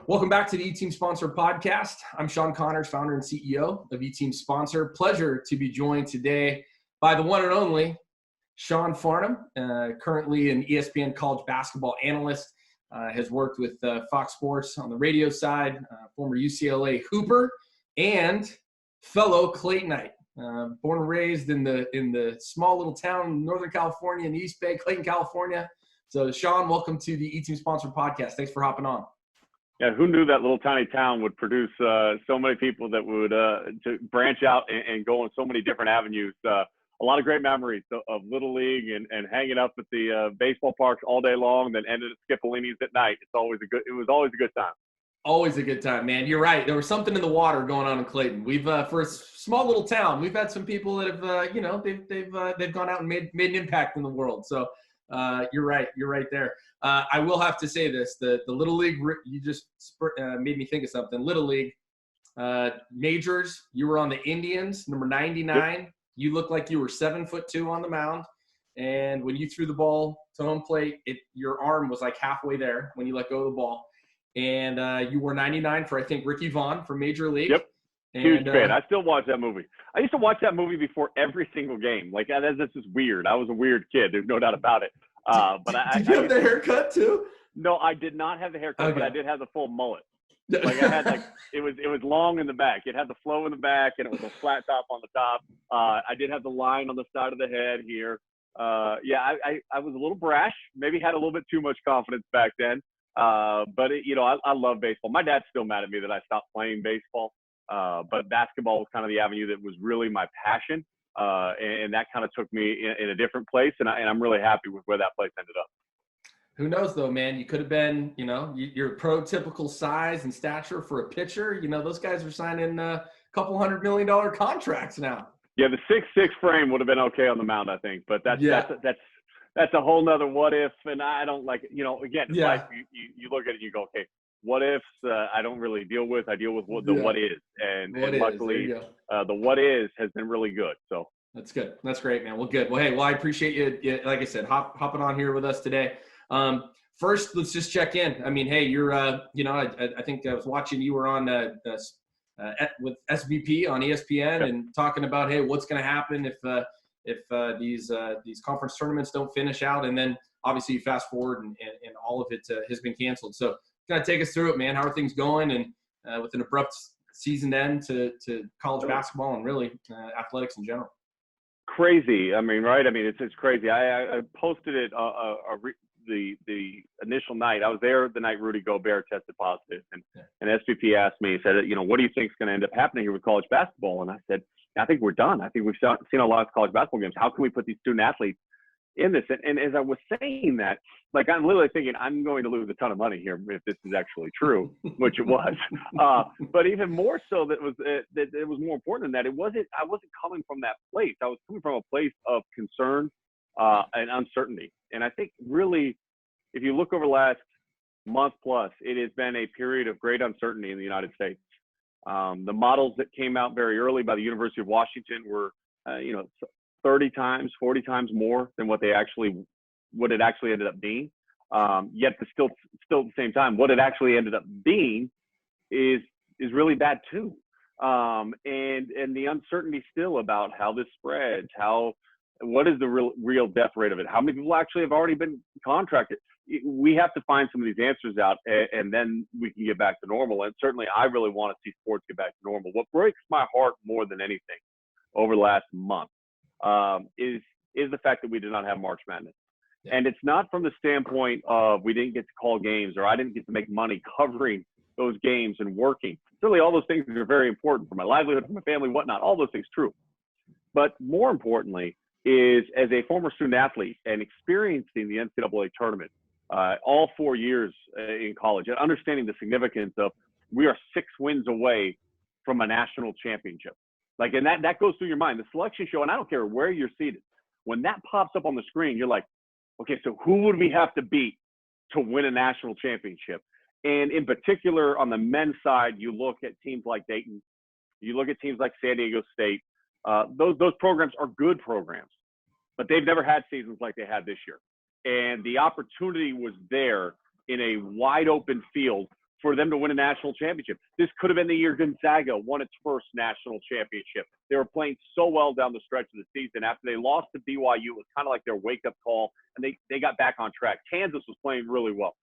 Welcome back to the E-Team Sponsor podcast. I'm Sean Connors, founder and CEO of E-Team Sponsor. Pleasure to be joined today by the one and only Sean Farnham, currently an ESPN College Basketball Analyst, has worked with Fox Sports on the radio side, former UCLA Hooper, and fellow Claytonite. Born and raised in the small little town in Northern California in the East Bay, Clayton, California. So, Sean, welcome to the E-Team Sponsor podcast. Thanks for hopping on. Yeah, who knew that little tiny town would produce so many people that would to branch out and go in so many different avenues. A lot of great memories of Little League and hanging up at the baseball parks all day long, then ended at Scipolini's at night. It was always a good time. Always a good time, man. You're right. There was something in the water going on in Clayton. We've for a small little town, we've had some people that have they've gone out and made an impact in the world. So you're right. You're right there. I will have to say this: the Little League, you just made me think of something. Little League majors. You were on the Indians, number 99. Yep. You looked like you were 7'2" on the mound, and when you threw the ball to home plate, your arm was like halfway there when you let go of the ball. And you were 99 for, I think, Ricky Vaughn from Major League. Yep. Huge fan. I still watch that movie. I used to watch that movie before every single game. Like, this is weird. I was a weird kid. There's no doubt about it. Did you have the haircut too? No, I did not have the haircut, okay. But I did have the full mullet. Like I had it was long in the back. It had the flow in the back, and it was a flat top on the top. I did have the line on the side of the head here. I was a little brash. Maybe had a little bit too much confidence back then. I love baseball. My dad's still mad at me that I stopped playing baseball. But basketball was kind of the avenue that was really my passion. And that kind of took me in a different place. And I'm really happy with where that place ended up. Who knows though, man, you could have been, your prototypical size and stature for a pitcher. Those guys are signing a couple $100 million contracts now. Yeah. The 6'6" frame would have been okay on the mound, I think, but that's a whole nother what if. And I don't like, again, it's like you look at it and you go, okay, what ifs I don't really deal with. I deal with what is. And luckily the what is has been really good. So that's good. That's great, man. Well, good. Well, hey, I appreciate you. Like I said, hopping on here with us today. First, let's just check in. I mean, hey, you're, I think I was watching you were on with SVP on ESPN and talking about, hey, what's going to happen if these conference tournaments don't finish out, and then obviously you fast forward and all of it has been canceled. So kind of take us through it, man. How are things going? And with an abrupt season end to college basketball and really athletics in general. Crazy. I mean, right? I mean, it's crazy. I posted it the initial night. I was there the night Rudy Gobert tested positive, and SVP asked me, he said, what do you think is going to end up happening here with college basketball? And I said, I think we're done. I think we've seen a lot of college basketball games. How can we put these student athletes in this? And as I was saying that, like, I'm literally thinking I'm going to lose a ton of money here if this is actually true, which it was. But even more so, that it was more important than that. I wasn't coming from that place. I was coming from a place of concern and uncertainty. And I think really, if you look over the last month plus, it has been a period of great uncertainty in the United States. The models that came out very early by the University of Washington were, 30 times, 40 times more than what it actually ended up being. Yet still at the same time, what it actually ended up being is really bad too. And the uncertainty still about how this spreads, what is the real death rate of it? How many people actually have already been contracted? We have to find some of these answers out, and then we can get back to normal. And certainly I really want to see sports get back to normal. What breaks my heart more than anything over the last month is the fact that we did not have March Madness. Yeah. And it's not from the standpoint of we didn't get to call games or I didn't get to make money covering those games and working. Certainly all those things are very important for my livelihood, for my family, whatnot, all those things true. But more importantly is, as a former student athlete and experiencing the NCAA tournament all 4 years in college and understanding the significance of we are 6 wins away from a national championship. Like, and that goes through your mind. The selection show, and I don't care where you're seated, when that pops up on the screen, you're like, okay, so who would we have to beat to win a national championship? And in particular, on the men's side, you look at teams like Dayton, you look at teams like San Diego State. Those programs are good programs, but they've never had seasons like they had this year. And the opportunity was there in a wide open field for them to win a national championship. This could have been the year Gonzaga won its first national championship. They were playing so well down the stretch of the season. After they lost to BYU, it was kind of like their wake-up call, and they got back on track. Kansas was playing really well.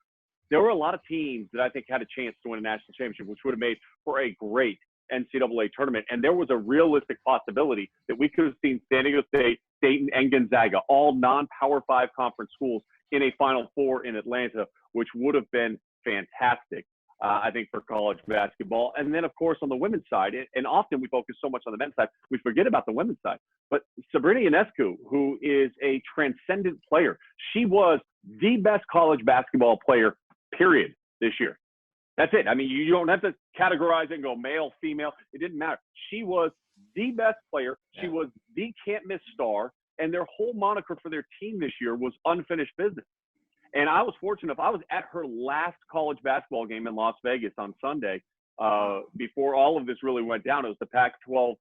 There were a lot of teams that I think had a chance to win a national championship, which would have made for a great NCAA tournament. And there was a realistic possibility that we could have seen San Diego State, Dayton, and Gonzaga, all non-Power 5 conference schools, in a Final Four in Atlanta, which would have been fantastic. I think, for college basketball. And then, of course, on the women's side, and often we focus so much on the men's side, we forget about the women's side. But Sabrina Ionescu, who is a transcendent player, she was the best college basketball player, period, this year. That's it. I mean, you don't have to categorize it and go male, female. It didn't matter. She was the best player. She was the can't-miss star. And their whole moniker for their team this year was unfinished business. And I was fortunate enough, I was at her last college basketball game in Las Vegas on Sunday before all of this really went down. It was the Pac-12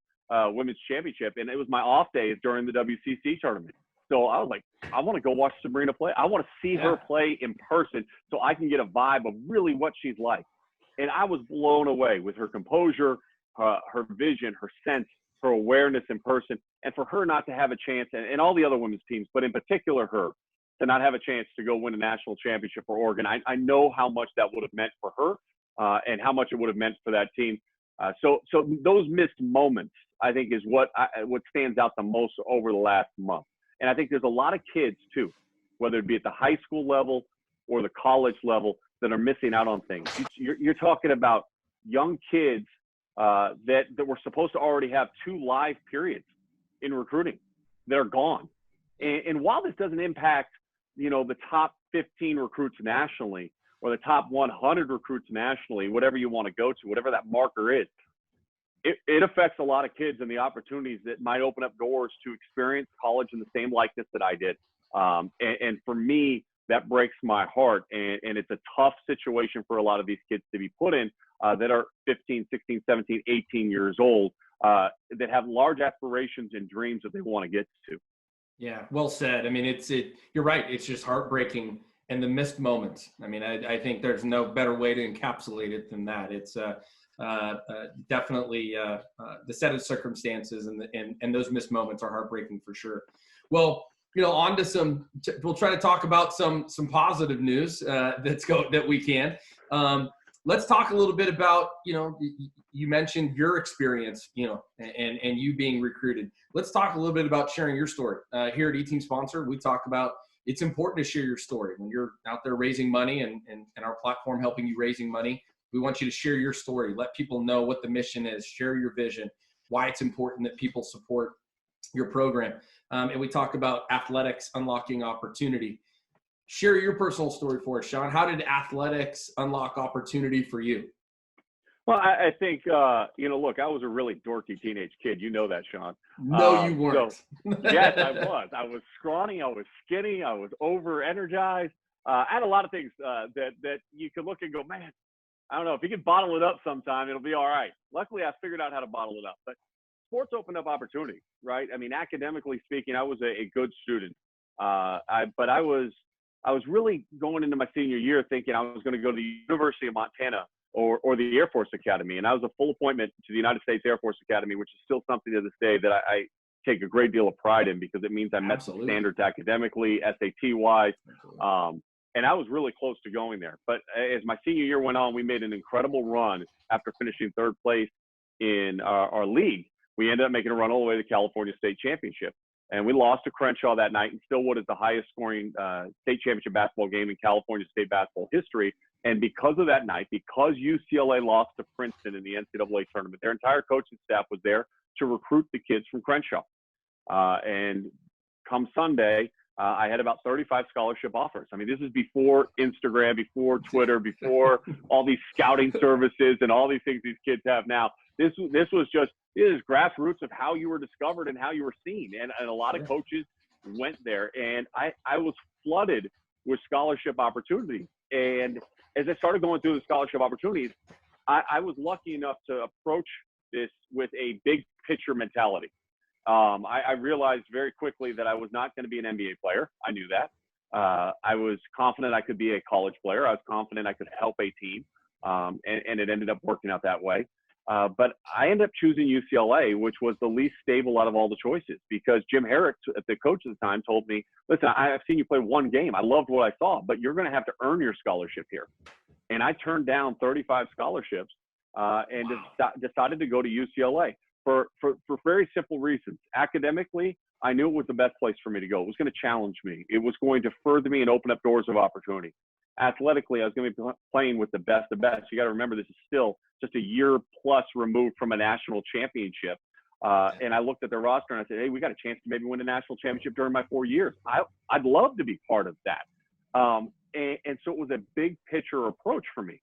Women's Championship, and it was my off days during the WCC tournament. So I was like, I want to go watch Sabrina play. I want to see her play in person so I can get a vibe of really what she's like. And I was blown away with her composure, her vision, her sense, her awareness in person, and for her not to have a chance, and all the other women's teams, but in particular her, to not have a chance to go win a national championship for Oregon. I know how much that would have meant for her and how much it would have meant for that team. So those missed moments, I think, is what stands out the most over the last month. And I think there's a lot of kids, too, whether it be at the high school level or the college level, that are missing out on things. You're talking about young kids that were supposed to already have 2 live periods in recruiting that are gone. And while this doesn't impact, the top 15 recruits nationally or the top 100 recruits nationally, whatever you want to go to, whatever that marker is, it affects a lot of kids and the opportunities that might open up doors to experience college in the same likeness that I did. And for me, that breaks my heart. And it's a tough situation for a lot of these kids to be put in that are 15, 16, 17, 18 years old, that have large aspirations and dreams that they want to get to. Yeah, well said. I mean, you're right. It's just heartbreaking, and the missed moments. I mean, I think there's no better way to encapsulate it than that. It's definitely the set of circumstances, and those missed moments are heartbreaking for sure. Well, on to we'll try to talk about some positive news that we can. Let's talk a little bit about, you mentioned your experience, and you being recruited. Let's talk a little bit about sharing your story. Here at E-Team Sponsor, we talk about it's important to share your story. When you're out there raising money and our platform helping you raising money, we want you to share your story. Let people know what the mission is, share your vision, why it's important that people support your program. And we talk about athletics unlocking opportunity. Share your personal story for us, Sean. How did athletics unlock opportunity for you? Well, I think, look, I was a really dorky teenage kid. You know that, Sean. No, you weren't. So, yes, I was. I was scrawny. I was skinny. I was over-energized. I had a lot of things that you could look and go, man, I don't know. If you can bottle it up sometime, it'll be all right. Luckily, I figured out how to bottle it up. But sports opened up opportunity, right? I mean, academically speaking, I was a good student. But I was really going into my senior year thinking I was going to go to the University of Montana or the Air Force Academy. And I was a full appointment to the United States Air Force Academy, which is still something to this day that I take a great deal of pride in, because it means I met the standards academically, SAT-wise. And I was really close to going there. But as my senior year went on, we made an incredible run after finishing 3rd place in our league. We ended up making a run all the way to the California State Championship. And we lost to Crenshaw that night, and Stillwood is the highest scoring state championship basketball game in California state basketball history. And because of that night, because UCLA lost to Princeton in the NCAA tournament, their entire coaching staff was there to recruit the kids from Crenshaw. And come Sunday, I had about 35 scholarship offers. I mean, this is before Instagram, before Twitter, before all these scouting services and all these things these kids have now. This is grassroots of how you were discovered and how you were seen. And a lot of coaches went there. And I was flooded with scholarship opportunities. And as I started going through the scholarship opportunities, I was lucky enough to approach this with a big picture mentality. I realized very quickly that I was not going to be an NBA player. I knew that. I was confident I could be a college player. I was confident I could help a team. and it ended up working out that way. But I ended up choosing UCLA, which was the least stable out of all the choices, because Jim Herrick, the coach at the time, told me, listen, I've seen you play one game. I loved what I saw, but you're going to have to earn your scholarship here. And I turned down 35 scholarships and decided to go to UCLA for very simple reasons. Academically, I knew it was the best place for me to go. It was going to challenge me. It was going to further me and open up doors of opportunity. Athletically, I was going to be playing with the best of best. You got to remember, this is still just a year plus removed from a national championship. And I looked at their roster and I said, hey, we got a chance to maybe win a national championship during my 4 years. I'd love to be part of that. And so it was a big picture approach for me.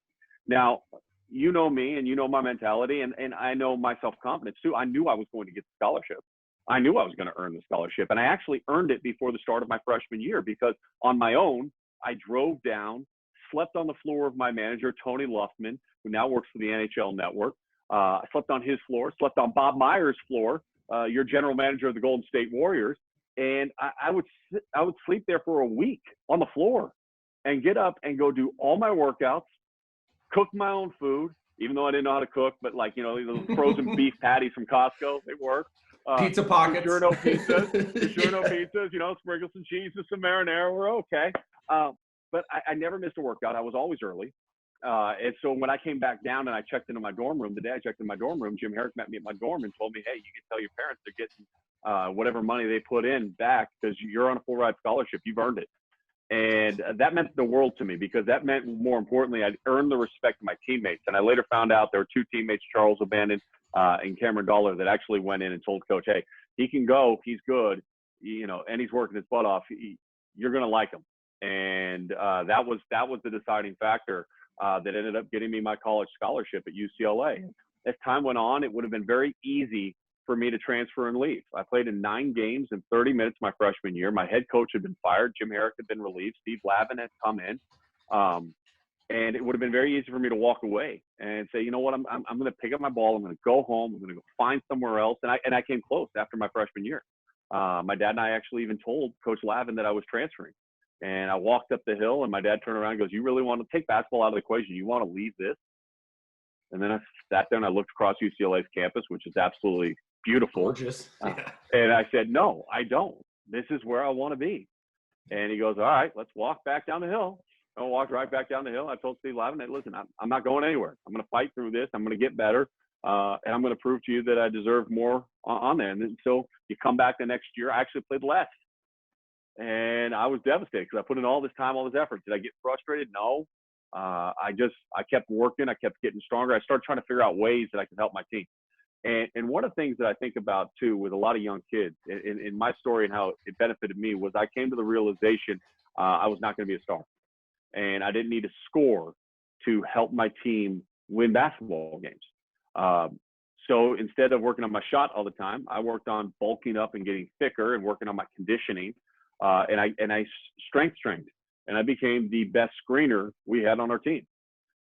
Now, you know me and you know my mentality, and I know my self-confidence too. I knew I was going to get the scholarship. I knew I was going to earn the scholarship. And I actually earned it before the start of my freshman year, because on my own, I drove down, slept on the floor of my manager, Tony Luffman, who now works for the NHL Network. I slept on his floor, slept on Bob Meyer's floor, your general manager of the Golden State Warriors. And I would sleep there for a week on the floor and get up and go do all my workouts, cook my own food, even though I didn't know how to cook, but like, those frozen beef patties from Costco, they work. Pizza pockets. For sure no pizzas. No pizzas, sprinkle some cheese and some marinara, we're okay. But I never missed a workout. I was always early. And so when I came back down and I checked into my dorm room, the day I checked into my dorm room, Jim Herrick met me at my dorm and told me, hey, you can tell your parents they're getting whatever money they put in back, because you're on a full ride scholarship. You've earned it. And that meant the world to me, because that meant, more importantly, I'd earned the respect of my teammates. And I later found out there were two teammates, Charles O'Bannon and Cameron Dollar, that actually went in and told Coach, hey, he can go, he's good, and he's working his butt off. You're going to like him. And that was the deciding factor that ended up getting me my college scholarship at UCLA. As time went on, it would have been very easy for me to transfer and leave. I played in 9 games in 30 minutes my freshman year. My head coach had been fired. Jim Herrick had been relieved. Steve Lavin had come in. And it would have been very easy for me to walk away and say, you know what, I'm going to pick up my ball. I'm going to go home. I'm going to go find somewhere else. And I came close after my freshman year. My dad and I actually even told Coach Lavin that I was transferring. And I walked up the hill, and my dad turned around and goes, you really want to take basketball out of the equation? You want to leave this? And then I sat there and I looked across UCLA's campus, which is absolutely beautiful. Gorgeous. Yeah. And I said, no, I don't. This is where I want to be. And he goes, all right, let's walk back down the hill. I walked right back down the hill. I told Steve Lavin, listen, I'm not going anywhere. I'm going to fight through this. I'm going to get better. And I'm going to prove to you that I deserve more on there. And so you come back the next year, I actually played less. And I was devastated, because I put in all this time, all this effort. Did I get frustrated? No. I kept working. I kept getting stronger. I started trying to figure out ways that I could help my team. And one of the things that I think about too, with a lot of young kids, in my story and how it benefited me, was I came to the realization I was not going to be a star. And I didn't need to score to help my team win basketball games. So instead of working on my shot all the time, I worked on bulking up and getting thicker and working on my conditioning. And I strength trained, and I became the best screener we had on our team.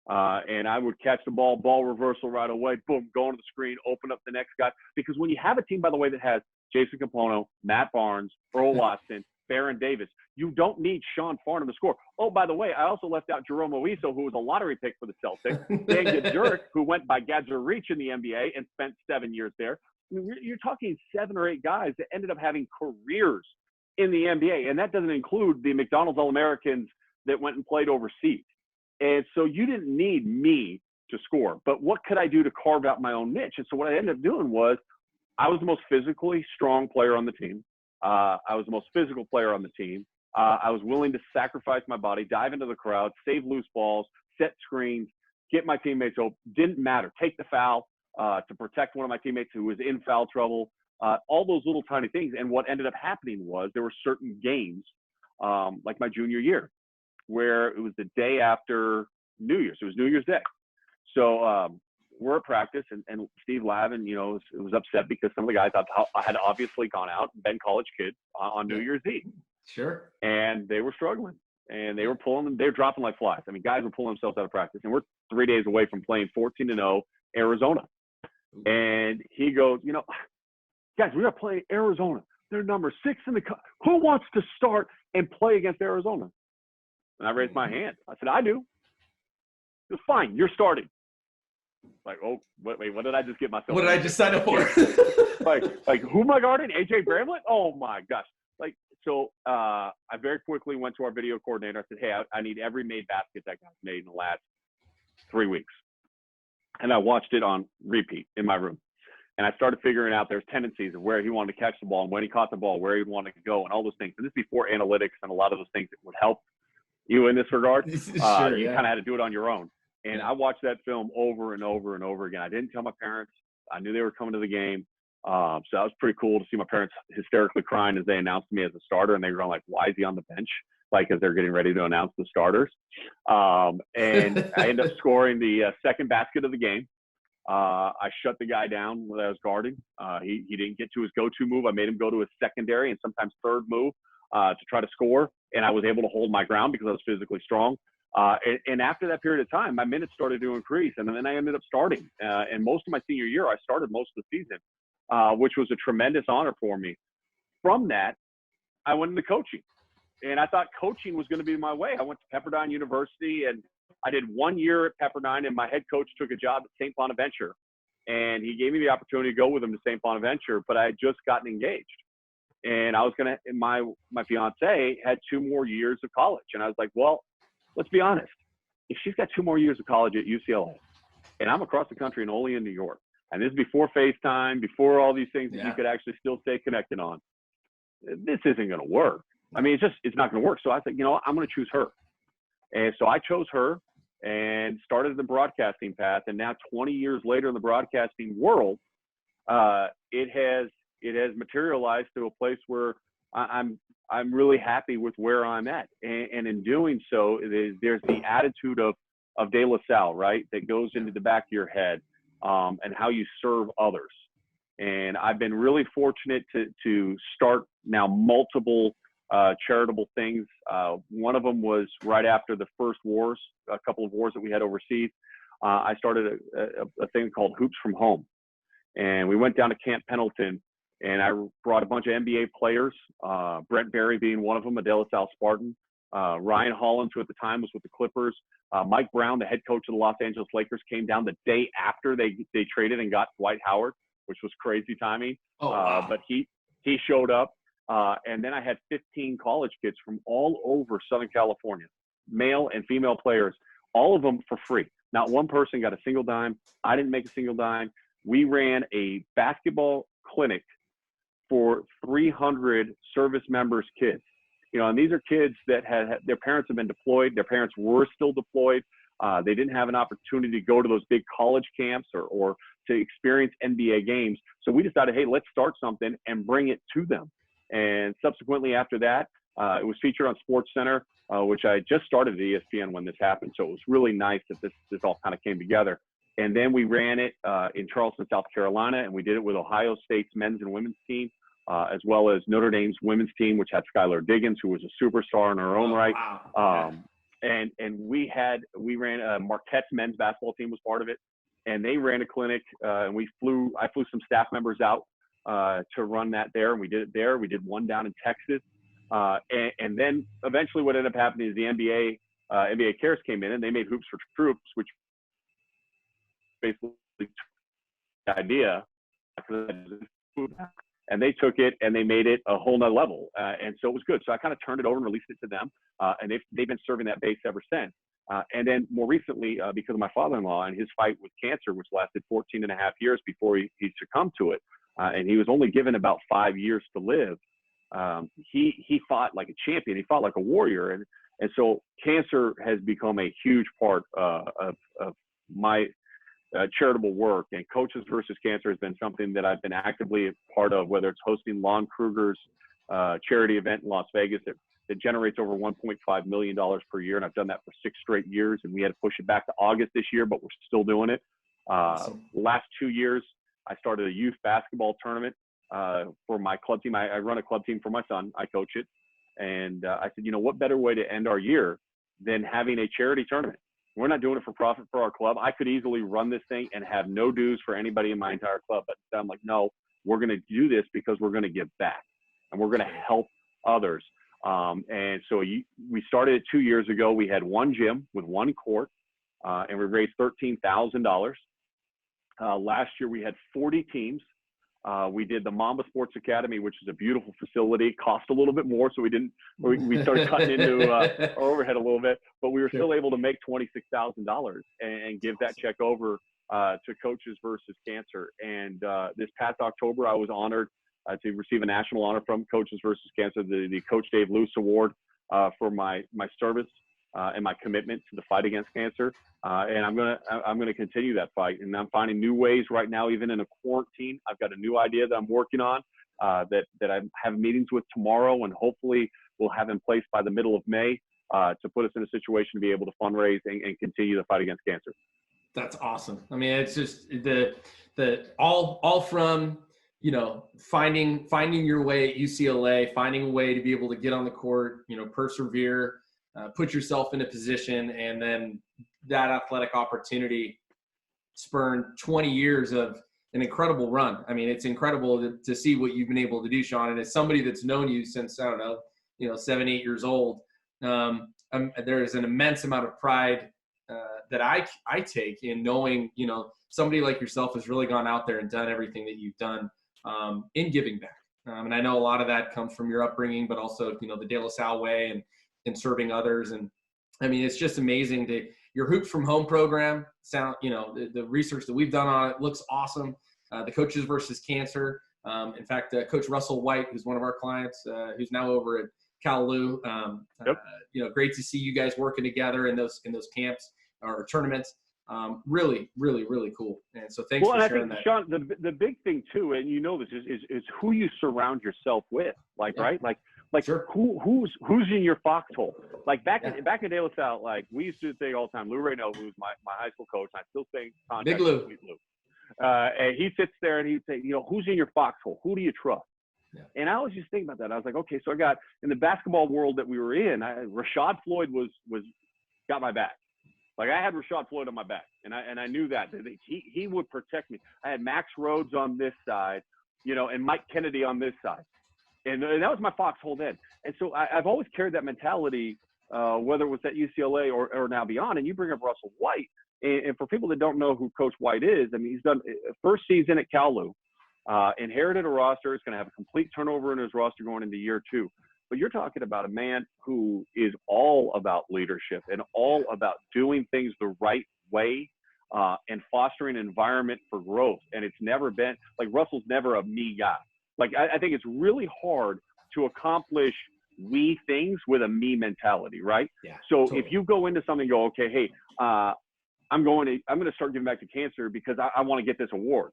And I would catch the ball reversal right away, boom, go into the screen, open up the next guy. Because when you have a team, by the way, that has Jason Capono, Matt Barnes, Earl Watson, Baron Davis, you don't need Sean Farnham to score. Oh, by the way, I also left out Jerome Oiso, who was a lottery pick for the Celtics, Dan Gadzuric, who went by Gadzuric in the NBA and spent 7 years there. You're talking 7 or 8 guys that ended up having careers in the NBA, and that doesn't include the McDonald's All-Americans that went and played overseas. And so you didn't need me to score, but what could I do to carve out my own niche? And so what I ended up doing was, I was the most physically strong player on the team. I was the most physical player on the team. I was willing to sacrifice my body, dive into the crowd, save loose balls, set screens, get my teammates open. Didn't matter. Take the foul to protect one of my teammates who was in foul trouble. All those little tiny things. And what ended up happening was, there were certain games, like my junior year, where it was the day after New Year's. It was New Year's Day. So we're at practice, and Steve Lavin, was upset because some of the guys had obviously gone out and been college kids on New Year's Eve. Sure. And they were struggling, and they were dropping like flies. I mean, guys were pulling themselves out of practice, and we're 3 days away from playing 14-0 Arizona. And he goes, guys, we got to play Arizona. They're number 6 in the country. Who wants to start and play against Arizona? And I raised my hand. I said, I do. He goes, fine, you're starting. Like, oh, wait, what did I just get myself? What did I just sign up for? like, who am I guarding? AJ Bramlett? Oh my gosh. Like, so I very quickly went to our video coordinator. I said, hey, I need every made basket that got made in the last 3 weeks. And I watched it on repeat in my room. And I started figuring out there's tendencies of where he wanted to catch the ball and when he caught the ball, where he wanted to go and all those things. And this is before analytics and a lot of those things that would help you in this regard. Sure, you yeah. kind of had to do it on your own. And I watched that film over and over and over again. I didn't tell my parents. I knew they were coming to the game. So that was pretty cool to see my parents hysterically crying as they announced me as a starter. And they were going like, why is he on the bench? Like, as they're getting ready to announce the starters. And I ended up scoring the second basket of the game. I shut the guy down when I was guarding. He didn't get to his go-to move. I made him go to his secondary and sometimes third move to try to score. And I was able to hold my ground because I was physically strong. And after that period of time, my minutes started to increase. And then I ended up starting. And most of my senior year, I started most of the season, which was a tremendous honor for me. From that, I went into coaching. And I thought coaching was going to be my way. I went to Pepperdine University, and I did 1 year at Pepperdine, and my head coach took a job at St. Bonaventure. And he gave me the opportunity to go with him to St. Bonaventure, but I had just gotten engaged. And I was going to – my fiance had 2 more years of college. And I was like, well, let's be honest. If she's got 2 more years of college at UCLA, and I'm across the country and only in New York, and this is before FaceTime, before all these things that you could actually still stay connected on, this isn't going to work. I mean, it's not going to work. So I said, I'm going to choose her. And so I chose her and started the broadcasting path. And now 20 years later in the broadcasting world, it has materialized to a place where I'm really happy with where I'm at. And in doing so, there's the attitude of De La Salle, right? That goes into the back of your head, and how you serve others. And I've been really fortunate to start now multiple charitable things. One of them was right after the first wars, a couple of wars that we had overseas. I started a thing called Hoops from Home. And we went down to Camp Pendleton, and I brought a bunch of NBA players, Brent Barry being one of them, a De La Salle Spartan. Ryan Hollins, who at the time was with the Clippers. Mike Brown, the head coach of the Los Angeles Lakers, came down the day after they traded and got Dwight Howard, which was crazy timing. Oh, wow. But he showed up. And then I had 15 college kids from all over Southern California, male and female players, all of them for free. Not one person got a single dime. I didn't make a single dime. We ran a basketball clinic for 300 service members' kids. And these are kids that had their parents have been deployed. Their parents were still deployed. They didn't have an opportunity to go to those big college camps or to experience NBA games. So we decided, hey, let's start something and bring it to them. And subsequently after that, it was featured on SportsCenter, which I just started at ESPN when this happened. So it was really nice that this all kind of came together. And then we ran it in Charleston, South Carolina, and we did it with Ohio State's men's and women's team, as well as Notre Dame's women's team, which had Skylar Diggins, who was a superstar in her own right. Wow. And we ran Marquette's men's basketball team was part of it, and they ran a clinic, and I flew some staff members out to run that there, and we did it there. We did one down in Texas, and then eventually what ended up happening is the NBA Cares came in, and they made Hoops for Troops, which basically took the idea, and they took it and they made it a whole nother level, and so it was good. So I kind of turned it over and released it to them, and they've been serving that base ever since. And then more recently, because of my father-in-law and his fight with cancer, which lasted 14 and a half years before he succumbed to it, and he was only given about 5 years to live. He fought like a champion. He fought like a warrior. And so cancer has become a huge part of my charitable work. And Coaches versus Cancer has been something that I've been actively a part of, whether it's hosting Lon Kruger's charity event in Las Vegas that generates over $1.5 million per year. And I've done that for 6 straight years. And we had to push it back to August this year, but we're still doing it. Last 2 years, I started a youth basketball tournament for my club team. I run a club team for my son. I coach it. And I said, what better way to end our year than having a charity tournament? We're not doing it for profit for our club. I could easily run this thing and have no dues for anybody in my entire club. But I'm like, no, we're going to do this because we're going to give back and we're going to help others. And so we started it 2 years ago. We had one gym with one court. and we raised $13,000. Last year we had 40 teams. We did the Mamba Sports Academy, which is a beautiful facility. It cost a little bit more, so we started cutting into our overhead a little bit, but we were still able to make $26,000 and give that check over to Coaches versus Cancer. And this past October, I was honored to receive a national honor from Coaches versus Cancer, the Coach Dave Luce Award for my service and my commitment to the fight against cancer. And I'm gonna continue that fight. And I'm finding new ways right now, even in a quarantine. I've got a new idea that I'm working on that I have meetings with tomorrow, and hopefully we'll have in place by the middle of May to put us in a situation to be able to fundraise and continue the fight against cancer. That's awesome. I mean, it's just the all from, you know, finding your way at UCLA, finding a way to be able to get on the court, you know, persevere, put yourself in a position, and then that athletic opportunity spurned 20 years of an incredible run. I mean, it's incredible to see what you've been able to do, Sean. And as somebody that's known you since, I don't know, 7, 8 years old, there is an immense amount of pride that I take in knowing, somebody like yourself has really gone out there and done everything that you've done in giving back. And I know a lot of that comes from your upbringing, but also, the De La Salle way and serving others. And I mean, it's just amazing that your Hoops from Home program the research that we've done on it looks awesome. The Coaches versus Cancer. In fact, Coach Russell White, who's one of our clients, who's now over at Cal-Lu. Great to see you guys working together in those camps or tournaments. Really, really, really cool. And so thanks for sharing that. Sean, the big thing too, and this is who you surround yourself with. Right? Sure. Who's in your foxhole? Like back in De La Salle, like we used to say all the time, Lou Reynaud, who's my high school coach, and I still say contact Big Lou. And he sits there and he'd say, who's in your foxhole? Who do you trust? Yeah. And I was just thinking about that. I was like, okay, so I got in the basketball world that we were in, Rashad Floyd was got my back. Like I had Rashad Floyd on my back, and I knew that he would protect me. I had Max Rhodes on this side, and Mike Kennedy on this side, and that was my foxhole then. And so I've always carried that mentality, whether it was at UCLA or now beyond. And you bring up Russell White, and for people that don't know who Coach White is, I mean, he's done first season at Cal-Lu, inherited a roster. He's going to have a complete turnover in his roster going into year 2. But you're talking about a man who is all about leadership and all about doing things the right way and fostering an environment for growth. And it's never been – like Russell's never a me guy. Like I think it's really hard to accomplish we things with a me mentality, right? Yeah, so totally. If you go into something and go, okay, hey, I'm going to start giving back to cancer because I want to get this award.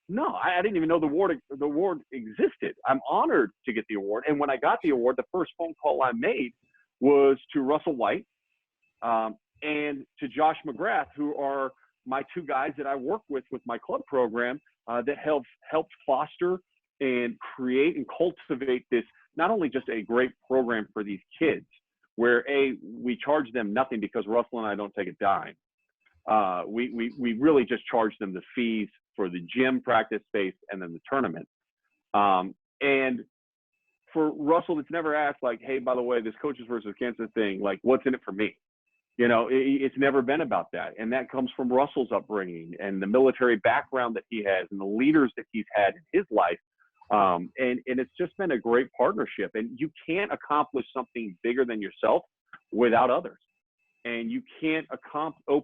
No, I didn't even know the award existed. I'm honored to get the award. And when I got the award, the first phone call I made was to Russell White and to Josh McGrath, who are my 2 guys that I work with my club program that have helped foster and create and cultivate this, not only just a great program for these kids, where we charge them nothing because Russell and I don't take a dime. We really just charge them the fees for the gym, practice space, and then the tournament. And for Russell, it's never asked like, hey, by the way, this Coaches versus Cancer thing, like, what's in it for me? It's never been about that. And that comes from Russell's upbringing and the military background that he has and the leaders that he's had in his life. And it's just been a great partnership. And you can't accomplish something bigger than yourself without others. And you can't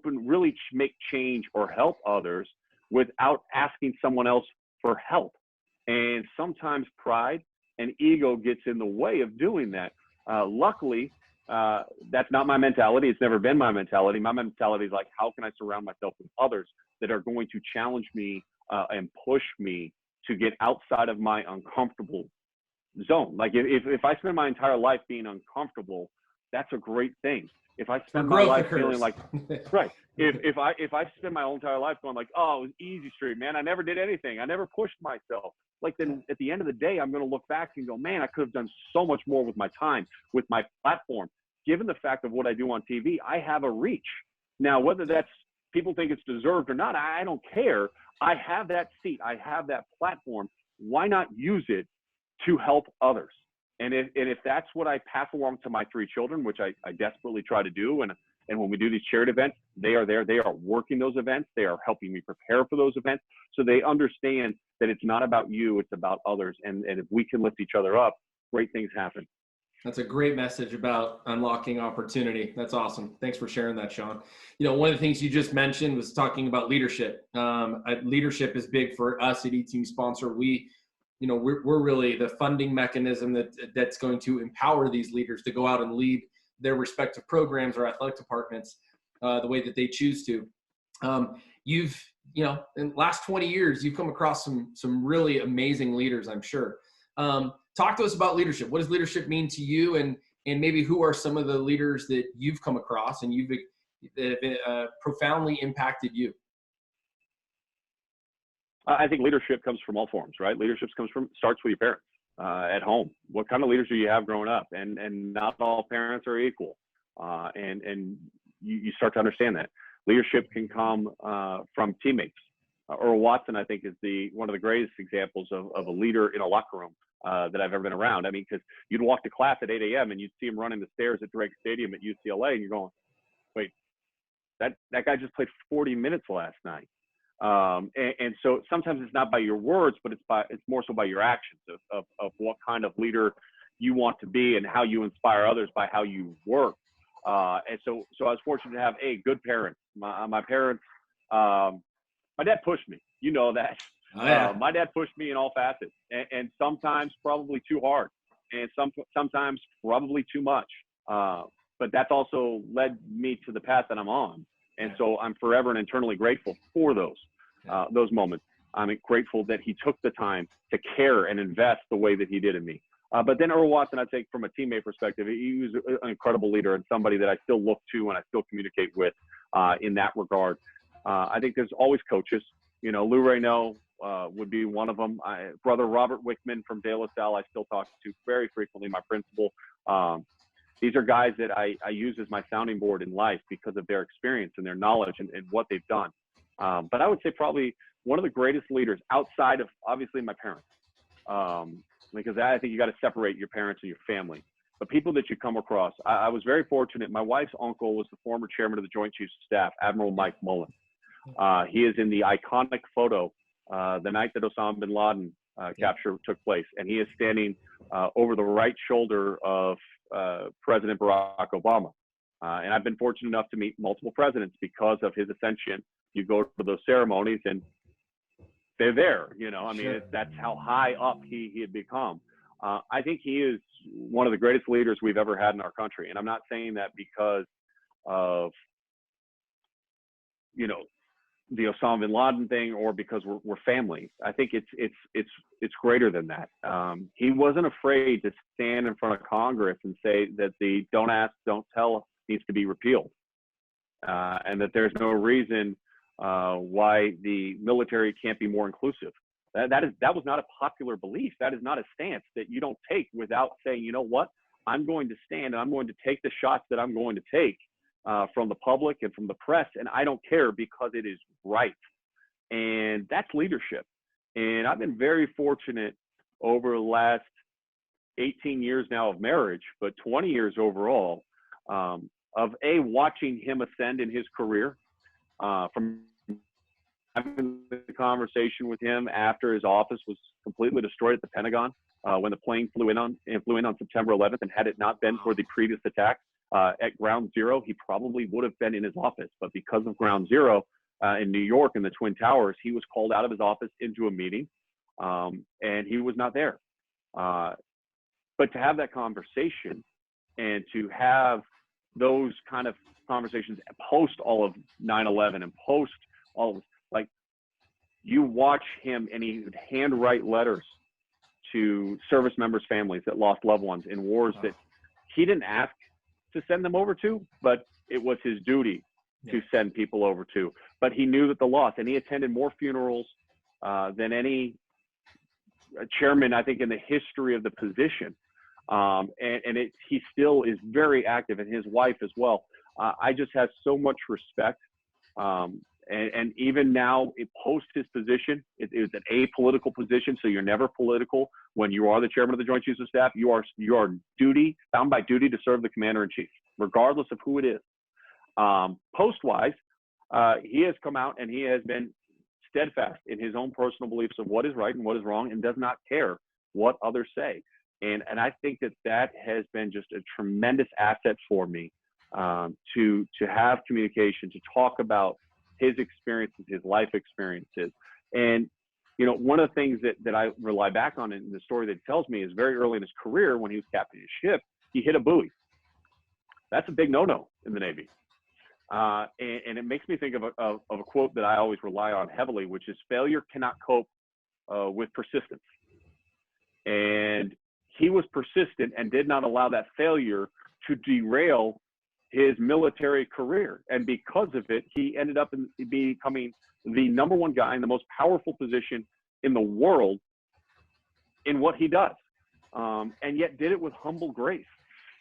really make change or help others without asking someone else for help. And sometimes pride and ego gets in the way of doing that. Luckily, that's not my mentality. It's never been my mentality. My mentality is like, how can I surround myself with others that are going to challenge me and push me to get outside of my uncomfortable zone? Like if I spend my entire life being uncomfortable, that's a great thing. If I spend my life feeling like, right. If I spend my whole entire life going like, oh, it was easy street, man, I never did anything, I never pushed myself. Like then at the end of the day, I'm going to look back and go, man, I could have done so much more with my time, with my platform. Given the fact of what I do on TV, I have a reach. Now, whether that's people think it's deserved or not, I don't care. I have that seat. I have that platform. Why not use it to help others? And if that's what I pass along to my 3 children, which I desperately try to do, and And when we do these charity events, they are there. They are working those events. They are helping me prepare for those events. So they understand that it's not about you, it's about others. And if we can lift each other up, great things happen. That's a great message about unlocking opportunity. That's awesome. Thanks for sharing that, Sean. You know, one of the things you just mentioned was talking about leadership. Leadership is big for us at E-Team Sponsor. We're really the funding mechanism that's going to empower these leaders to go out and lead their respective programs or athletic departments the way that they choose to. In the last 20 years, you've come across some really amazing leaders, I'm sure. Talk to us about leadership. What does leadership mean to you, and maybe who are some of the leaders that you've come across and that have profoundly impacted you? I think leadership comes from all forms, right? Leadership starts with your parents at home. What kind of leaders do you have growing up? And not all parents are equal. And you start to understand that. Leadership can come from teammates. Earl Watson, I think, is one of the greatest examples of a leader in a locker room that I've ever been around. I mean, because you'd walk to class at 8 a.m. and you'd see him running the stairs at Drake Stadium at UCLA, and you're going, wait, that guy just played 40 minutes last night. And so sometimes it's not by your words, but it's more so by your actions of what kind of leader you want to be and how you inspire others by how you work. And so I was fortunate to have good parents. My parents, my dad pushed me, you know that. Oh, yeah. My dad pushed me in all facets, and sometimes probably too hard, and sometimes probably too much. But that's also led me to the path that I'm on. And so I'm forever and eternally grateful for those moments. I'm grateful that he took the time to care and invest the way that he did in me. But then Earl Watson, I think from a teammate perspective, he was an incredible leader and somebody that I still look to and I still communicate with in that regard. I think there's always coaches. You know, Lou Reynaud would be one of them. Brother Robert Wickman from De La Salle, I still talk to very frequently, my principal. These are guys that I use as my sounding board in life because of their experience and their knowledge and what they've done. But I would say probably one of the greatest leaders outside of obviously my parents, because I think you got to separate your parents and your family. But people that you come across, I was very fortunate. My wife's uncle was the former chairman of the Joint Chiefs of Staff, Admiral Mike Mullen. He is in the iconic photo the night that Osama bin Laden capture took place, and he is standing over the right shoulder of President Barack Obama. And I've been fortunate enough to meet multiple presidents because of his ascension. You go to those ceremonies and they're there, you know, I mean, Sure. That's how high up he had become. I think he is one of the greatest leaders we've ever had in our country. And I'm not saying that because of, you know, the Osama bin Laden thing or because we're family. I think it's greater than that. He wasn't afraid to stand in front of Congress and say that the don't ask, don't tell needs to be repealed, and that there's no reason why the military can't be more inclusive. That was not a popular belief. That is not a stance that you don't take without saying, you know what, I'm going to stand and I'm going to take the shots that I'm going to take from the public and from the press, and I don't care because it is right. And that's leadership. And I've been very fortunate over the last 18 years now of marriage, but 20 years overall, of watching him ascend in his career, from having the conversation with him after his office was completely destroyed at the Pentagon, when the plane flew in on September 11th, and had it not been for the previous attack at Ground Zero, he probably would have been in his office. But because of Ground Zero in New York in the Twin Towers, he was called out of his office into a meeting, and he was not there. But to have that conversation and to have those kind of conversations post all of 9/11 and post all of, like, you watch him and he would handwrite letters to service members' families that lost loved ones in wars that he didn't ask to send them over to, but it was his duty to send people over to. But he knew that the loss, and he attended more funerals than any chairman, I think, in the history of the position. He still is very active, and his wife as well. I just have so much respect. And even now, post his position, it is an apolitical position, so you're never political. When you are the chairman of the Joint Chiefs of Staff, you are bound by duty to serve the commander in chief, regardless of who it is. Post-wise, he has come out and he has been steadfast in his own personal beliefs of what is right and what is wrong, and does not care what others say. And I think that has been just a tremendous asset for me, to have communication, to talk about his experiences, his life experiences. And, you know, one of the things that I rely back on in the story that he tells me is very early in his career, when he was captaining his ship, he hit a buoy. That's a big no-no in the Navy. And it makes me think of a quote that I always rely on heavily, which is, failure cannot cope with persistence. And he was persistent and did not allow that failure to derail his military career. And because of it, he ended up becoming the number one guy in the most powerful position in the world in what he does, and yet did it with humble grace.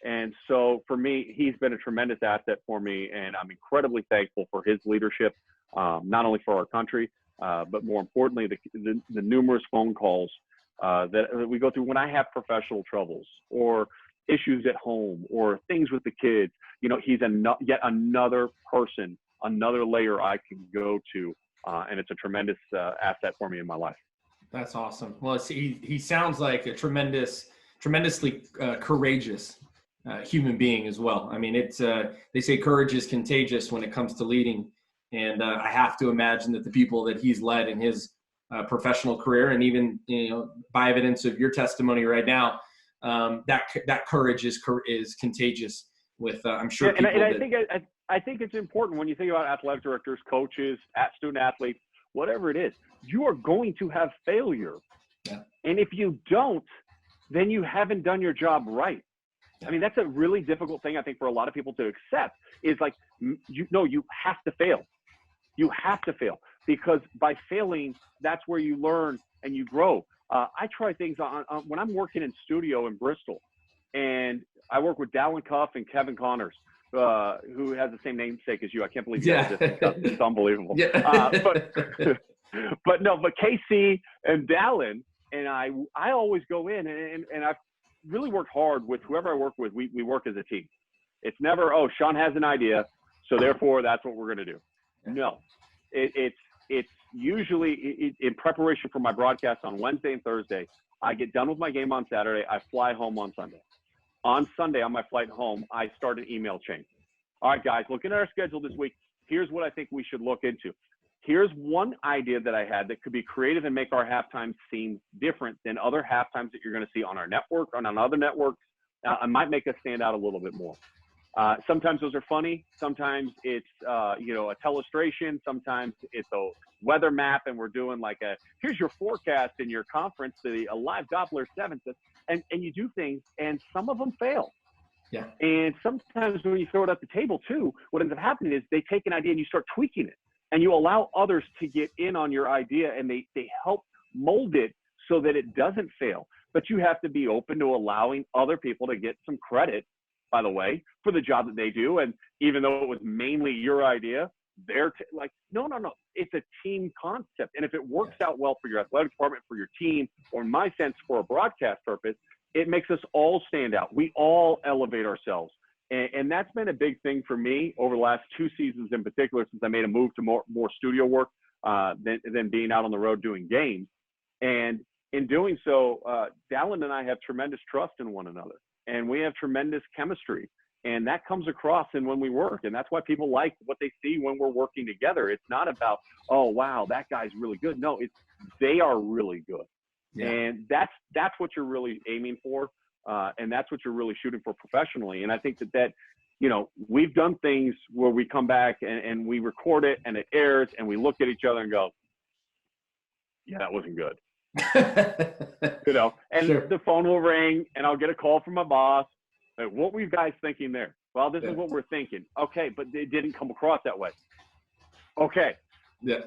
And so for me, he's been a tremendous asset for me, and I'm incredibly thankful for his leadership, not only for our country, but more importantly, the numerous phone calls that we go through when I have professional troubles or issues at home or things with the kids. You know, he's yet another person, another layer I can go to, and it's a tremendous asset for me in my life. That's awesome. Well, he sounds like a tremendously courageous human being as well. I mean, they say courage is contagious when it comes to leading, and I have to imagine that the people that he's led in his professional career, and even, you know, by evidence of your testimony right now, that courage is contagious. With I'm sure. Yeah, and I think it's important when you think about athletic directors, coaches, student athletes, whatever it is, you are going to have failure, and if you don't, then you haven't done your job right. I mean, that's a really difficult thing, I think, for a lot of people to accept, is like, you have to fail. You have to fail, because by failing, that's where you learn and you grow. I try things on when I'm working in studio in Bristol, and I work with Dallin Cuff and Kevin Connors, who has the same namesake as you. I can't believe you guys did this. It's unbelievable. Yeah. But KC and Dallin and I always go in, and I've really worked hard with whoever I work with. We work as a team. It's never, oh, Sean has an idea, so therefore that's what we're going to do. No, it's usually in preparation for my broadcast on Wednesday and Thursday. I get done with my game on Saturday. I fly home on Sunday. On Sunday, on my flight home, I start an email chain. All right, guys, looking at our schedule this week, here's what I think we should look into. Here's one idea that I had that could be creative and make our halftime seem different than other halftimes that you're going to see on our network, on other networks. I might make us stand out a little bit more. Sometimes those are funny. Sometimes it's, a telestration. Sometimes it's a weather map, and we're doing like here's your forecast in your conference, a live Doppler 7th. And you do things, and some of them fail. Yeah. And sometimes when you throw it at the table too, what ends up happening is they take an idea and you start tweaking it, and you allow others to get in on your idea, and they help mold it so that it doesn't fail. But you have to be open to allowing other people to get some credit, by the way, for the job that they do. And even though it was mainly your idea, they're like, no, it's a team concept. And if it works out well for your athletic department, for your team, or in my sense, for a broadcast purpose, it makes us all stand out. We all elevate ourselves. And that's been a big thing for me over the last 2 seasons in particular, since I made a move to more studio work than being out on the road doing games. And in doing so, Dallin and I have tremendous trust in one another, and we have tremendous chemistry. And that comes across in when we work. And that's why people like what they see when we're working together. It's not about, oh, wow, that guy's really good. No, they are really good. Yeah. And that's what you're really aiming for. And that's what you're really shooting for professionally. And I think that we've done things where we come back and we record it and it airs, and we look at each other and go, yeah, that wasn't good. And sure. The phone will ring, and I'll get a call from my boss. Like, what were you guys thinking there? Well, this is what we're thinking. Okay, but it didn't come across that way. Okay. Yeah.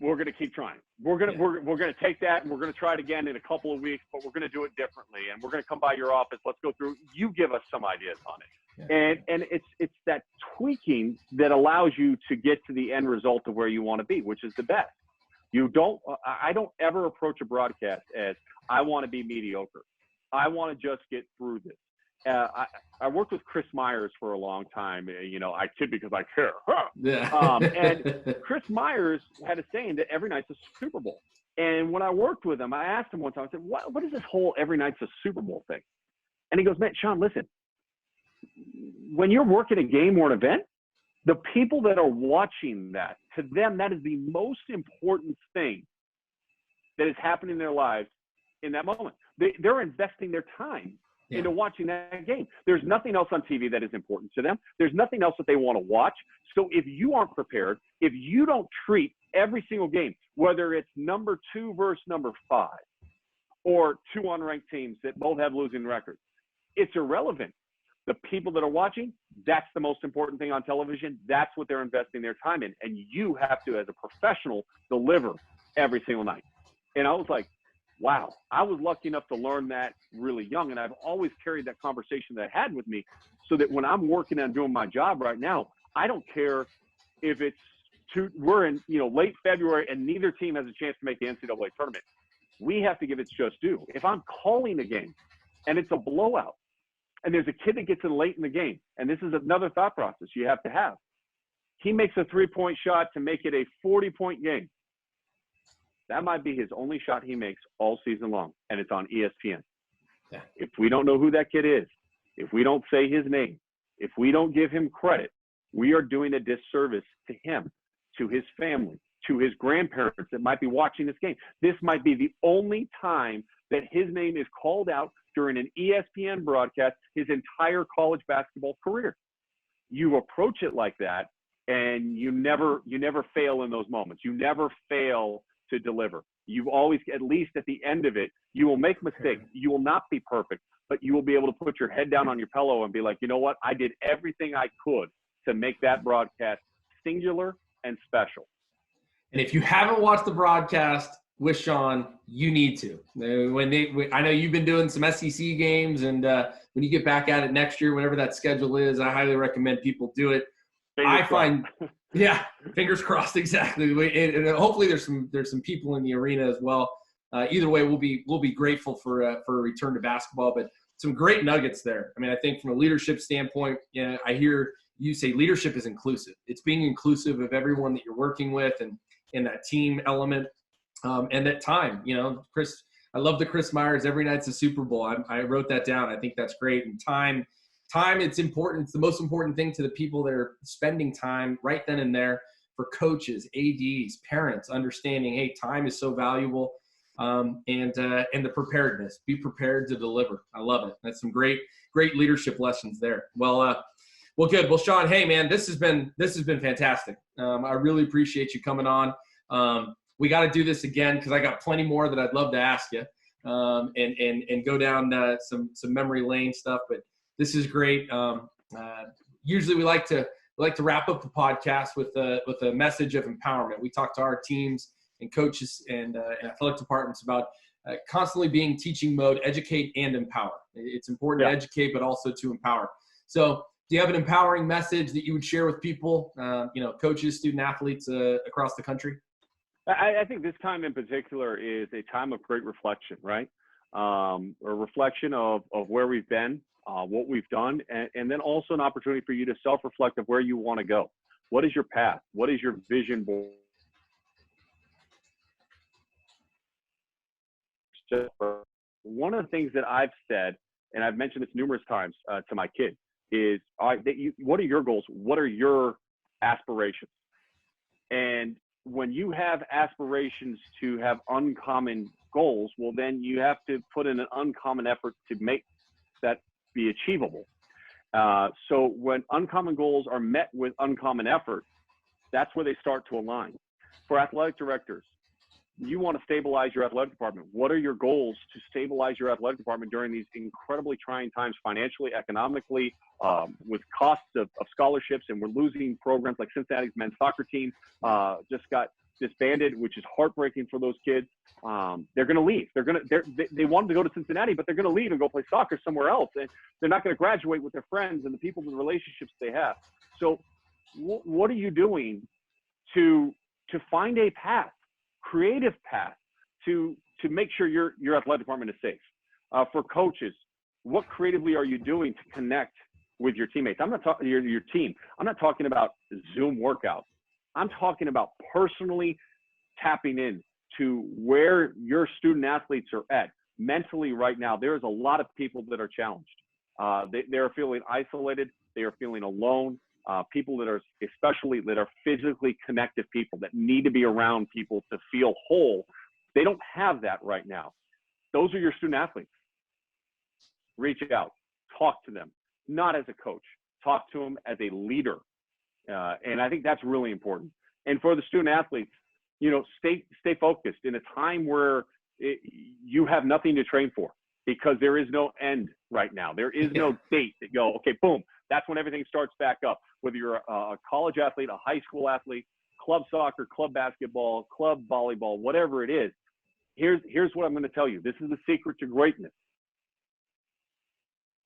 We're going to keep trying. We're going to take that, and we're going to try it again in a couple of weeks, but we're going to do it differently. And we're going to come by your office. Let's go through. You give us some ideas on it. Yeah. And it's that tweaking that allows you to get to the end result of where you want to be, which is the best. I don't ever approach a broadcast as, I want to be mediocre. I want to just get through this. I worked with Chris Myers for a long time. You know, I kid because I care. Huh? Yeah. And Chris Myers had a saying that every night's a Super Bowl. And when I worked with him, I asked him one time, I said, what is this whole every night's a Super Bowl thing? And he goes, man, Sean, listen, when you're working a game or an event, the people that are watching that, to them, that is the most important thing that is happening in their lives in that moment. They're investing their time into watching that game. There's nothing else on TV that is important to them. There's nothing else that they want to watch. So if you aren't prepared, if you don't treat every single game, whether it's number 2 versus number 5, or 2 unranked teams that both have losing records, it's irrelevant. The people that are watching, that's the most important thing on television. That's what they're investing their time in. And you have to, as a professional, deliver every single night. And I was like, wow, I was lucky enough to learn that really young. And I've always carried that conversation that I had with me, so that when I'm working on doing my job right now, I don't care if we're in, you know, late February and neither team has a chance to make the NCAA tournament. We have to give its just due. If I'm calling a game and it's a blowout, and there's a kid that gets in late in the game, and this is another thought process you have to have. He makes a 3-point shot to make it a 40-point game. That might be his only shot he makes all season long, and it's on ESPN. Yeah. If we don't know who that kid is, if we don't say his name, if we don't give him credit, we are doing a disservice to him, to his family, to his grandparents that might be watching this game. This might be the only time that his name is called out during an ESPN broadcast his entire college basketball career. You approach it like that, and you never fail in those moments. You never fail to deliver. You've always, at least at the end of it, you will make mistakes. You will not be perfect, but you will be able to put your head down on your pillow and be like, you know what? I did everything I could to make that broadcast singular and special. And if you haven't watched the broadcast with Sean, you need to. I know you've been doing some SEC games, and when you get back at it next year, whatever that schedule is, I highly recommend people do it. Yeah, fingers crossed, exactly. And hopefully there's some people in the arena as well. Either way, we'll be grateful for a return to basketball. But some great nuggets there. I mean, I think from a leadership standpoint, I hear you say leadership is inclusive. It's being inclusive of everyone that you're working with, and that team element. And that time, you know, Chris, I love the Chris Myers, every night's a Super Bowl. I wrote that down. I think that's great. And time, it's important. It's the most important thing to the people that are spending time right then and there, for coaches, ADs, parents, understanding, hey, time is so valuable. And the preparedness, be prepared to deliver. I love it. That's some great leadership lessons there. Well, good. Well, Sean, hey man, this has been fantastic. I really appreciate you coming on. We got to do this again, because I got plenty more that I'd love to ask you, and go down some memory lane stuff. But this is great. Usually we like to wrap up the podcast with a message of empowerment. We talk to our teams and coaches and athletic departments about constantly being teaching mode, educate and empower. It's important to educate, but also to empower. So do you have an empowering message that you would share with people, coaches, student athletes across the country? I think this time in particular is a time of great reflection, right? A reflection of where we've been, what we've done, and then also an opportunity for you to self-reflect of where you want to go. What is your path? What is your vision board? One of the things that I've said, and I've mentioned this numerous times to my kids, is what are your goals? What are your aspirations? And when you have aspirations to have uncommon goals, well, then you have to put in an uncommon effort to make that be achievable. So when uncommon goals are met with uncommon effort, that's where they start to align. For athletic directors, you want to stabilize your athletic department. What are your goals to stabilize your athletic department during these incredibly trying times, financially, economically, with costs of scholarships? And we're losing programs like Cincinnati's men's soccer team just got disbanded, which is heartbreaking for those kids. They're going to leave. They wanted to go to Cincinnati, but they're going to leave and go play soccer somewhere else. And they're not going to graduate with their friends and the people and the relationships they have. So what are you doing to find a path, creative path, to make sure your athletic department is safe? For coaches, what creatively are you doing to connect with your teammates? I'm not talking your team. I'm not talking about Zoom workouts. I'm talking about personally tapping in to where your student athletes are at mentally right now. There's a lot of people that are challenged. They are feeling isolated. They are feeling alone. People that are, especially that are physically connected people that need to be around people to feel whole. They don't have that right now. Those are your student athletes. Reach out, talk to them, not as a coach, talk to them as a leader. And I think that's really important. And for the student athletes, you know, stay focused in a time where you have nothing to train for, because there is no end right now. There is no date that go, okay, boom, that's when everything starts back up. Whether you're a college athlete, a high school athlete, club soccer, club basketball, club volleyball, whatever it is, here's what I'm going to tell you. This is the secret to greatness.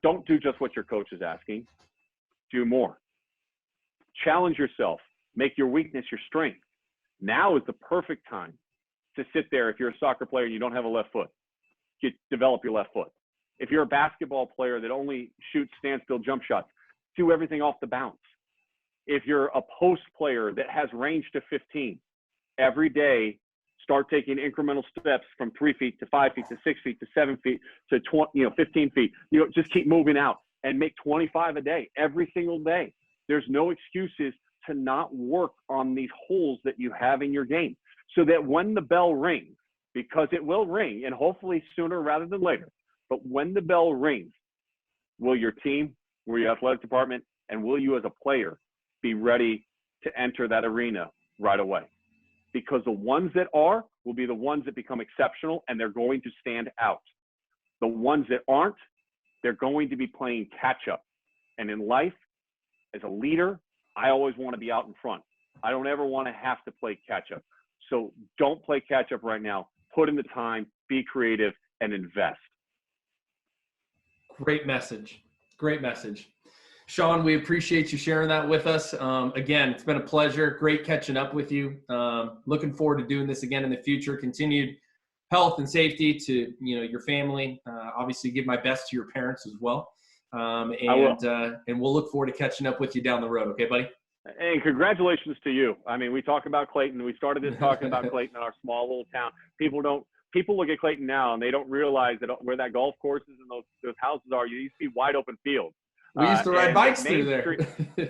Don't do just what your coach is asking. Do more. Challenge yourself. Make your weakness your strength. Now is the perfect time to sit there. If you're a soccer player and you don't have a left foot, develop your left foot. If you're a basketball player that only shoots standstill jump shots, do everything off the bounce. If you're a post player that has range to 15, every day start taking incremental steps from 3 feet to 5 feet to 6 feet to 7 feet to 15 feet. Just keep moving out and make 25 a day every single day. There's no excuses to not work on these holes that you have in your game, so that when the bell rings, because it will ring, and hopefully sooner rather than later, but when the bell rings, will your team, will your athletic department, and will you as a player be ready to enter that arena right away? Because the ones that are will be the ones that become exceptional, and they're going to stand out. The ones that aren't, they're going to be playing catch up. And in life, as a leader, I always want to be out in front. I don't ever want to have to play catch up. So don't play catch up right now. Put in the time, be creative, and invest. Great message. Great message. Sean, we appreciate you sharing that with us. Again, it's been a pleasure. Great catching up with you. Looking forward to doing this again in the future. Continued health and safety to your family. Obviously, give my best to your parents as well. And we'll look forward to catching up with you down the road. Okay, buddy? And congratulations to you. I mean, we talk about Clayton. We started this talking about Clayton in our small little town. People look at Clayton now and they don't realize that where that golf course is and those houses are, you used to be wide open fields. We used to ride bikes through there.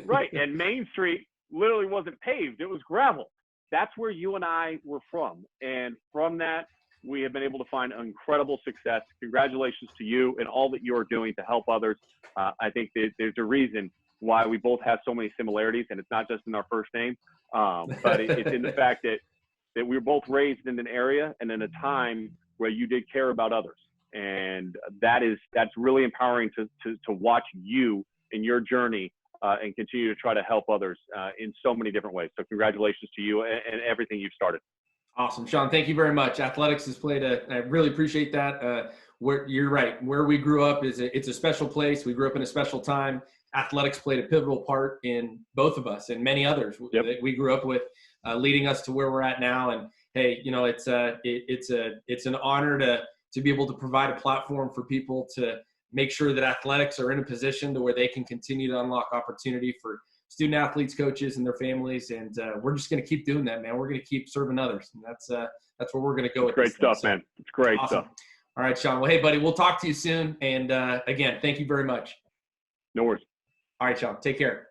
Right. And Main Street literally wasn't paved. It was gravel. That's where you and I were from. And from that, we have been able to find incredible success. Congratulations to you and all that you are doing to help others. I think there's a reason why we both have so many similarities, and it's not just in our first name, but it's in the fact that we were both raised in an area and in a time where you did care about others. And that's really empowering to watch you in your journey and continue to try to help others in so many different ways. So congratulations to you and everything you've started. Awesome, Sean. Thank you very much. Athletics has played I really appreciate that. You're right. Where we grew up it's a special place. We grew up in a special time. Athletics played a pivotal part in both of us and many others that we grew up with, leading us to where we're at now. And hey, it's an honor to be able to provide a platform for people to make sure that athletics are in a position to where they can continue to unlock opportunity for student athletes, coaches, and their families. And we're just going to keep doing that, man. We're going to keep serving others. And that's where we're going to go with this. Great stuff, man. It's great stuff. All right, Sean. Well, hey, buddy, we'll talk to you soon. And again, thank you very much. No worries. All right, Sean. Take care.